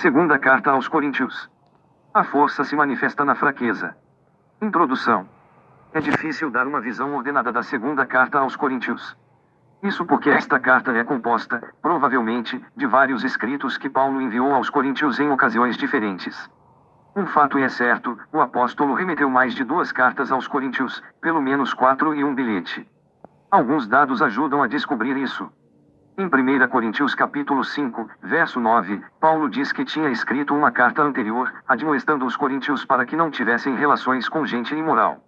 Segunda carta aos Coríntios. A força se manifesta na fraqueza. Introdução. É difícil dar uma visão ordenada da segunda carta aos Coríntios. Isso porque esta carta é composta, provavelmente, de vários escritos que Paulo enviou aos coríntios em ocasiões diferentes. Um fato é certo, o apóstolo remeteu mais de 2 cartas aos coríntios, pelo menos 4 e um bilhete. Alguns dados ajudam a descobrir isso. Em 1 Coríntios capítulo 5, verso 9, Paulo diz que tinha escrito uma carta anterior, admoestando os coríntios para que não tivessem relações com gente imoral.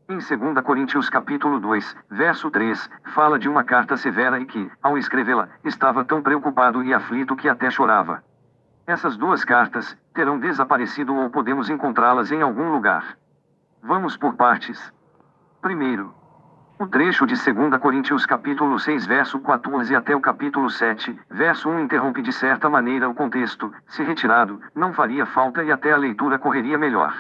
Em 2 Coríntios capítulo 2, verso 3, fala de uma carta severa e que, ao escrevê-la, estava tão preocupado e aflito que até chorava. Essas 2 cartas terão desaparecido ou podemos encontrá-las em algum lugar. Vamos por partes. Primeiro, o trecho de 2 Coríntios capítulo 6 verso 14 até o capítulo 7, verso 1 interrompe de certa maneira o contexto, se retirado, não faria falta e até a leitura correria melhor.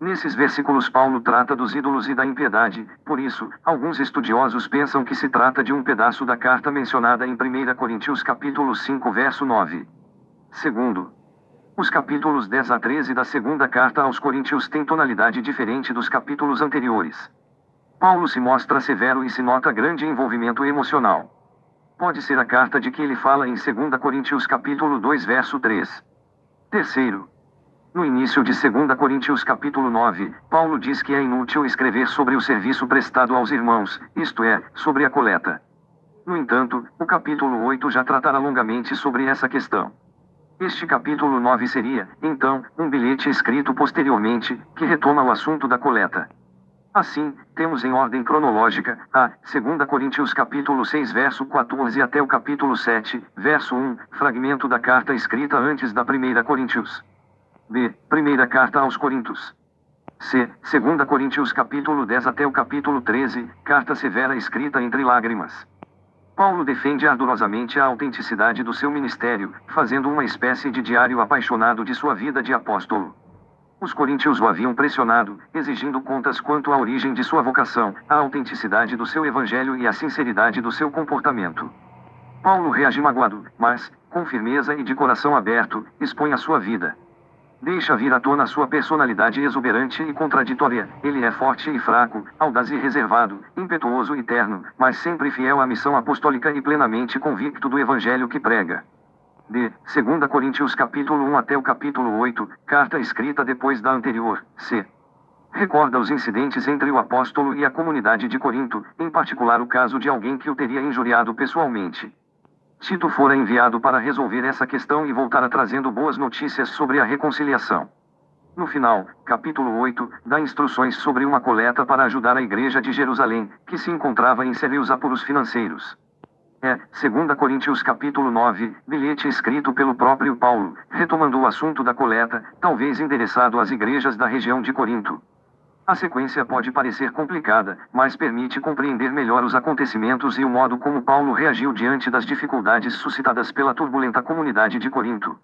Nesses versículos Paulo trata dos ídolos e da impiedade, por isso, alguns estudiosos pensam que se trata de um pedaço da carta mencionada em 1 Coríntios capítulo 5 verso 9. Segundo, os capítulos 10 a 13 da segunda carta aos Coríntios têm tonalidade diferente dos capítulos anteriores. Paulo se mostra severo e se nota grande envolvimento emocional. Pode ser a carta de que ele fala em 2 Coríntios capítulo 2 verso 3. Terceiro, no início de 2 Coríntios capítulo 9, Paulo diz que é inútil escrever sobre o serviço prestado aos irmãos, isto é, sobre a coleta. No entanto, o capítulo 8 já tratará longamente sobre essa questão. Este capítulo 9 seria, então, um bilhete escrito posteriormente, que retoma o assunto da coleta. Assim, temos em ordem cronológica, a 2 Coríntios capítulo 6 verso 14 até o capítulo 7, verso 1, fragmento da carta escrita antes da 1 Coríntios. B. Primeira carta aos Coríntios. C. 2 Coríntios capítulo 10 até o capítulo 13, carta severa escrita entre lágrimas. Paulo defende ardorosamente a autenticidade do seu ministério, fazendo uma espécie de diário apaixonado de sua vida de apóstolo. Os coríntios o haviam pressionado, exigindo contas quanto à origem de sua vocação, a autenticidade do seu evangelho e a sinceridade do seu comportamento. Paulo reage magoado, mas, com firmeza e de coração aberto, expõe a sua vida. Deixa vir à tona sua personalidade exuberante e contraditória. Ele é forte e fraco, audaz e reservado, impetuoso e terno, mas sempre fiel à missão apostólica e plenamente convicto do evangelho que prega. D. 2 Coríntios capítulo 1 até o capítulo 8, carta escrita depois da anterior. C. Recorda os incidentes entre o apóstolo e a comunidade de Corinto, em particular o caso de alguém que o teria injuriado pessoalmente. Tito fora enviado para resolver essa questão e voltara trazendo boas notícias sobre a reconciliação. No final, capítulo 8, dá instruções sobre uma coleta para ajudar a igreja de Jerusalém, que se encontrava em sérios apuros financeiros. É, 2 Coríntios capítulo 9, bilhete escrito pelo próprio Paulo, retomando o assunto da coleta, talvez endereçado às igrejas da região de Corinto. A sequência pode parecer complicada, mas permite compreender melhor os acontecimentos e o modo como Paulo reagiu diante das dificuldades suscitadas pela turbulenta comunidade de Corinto.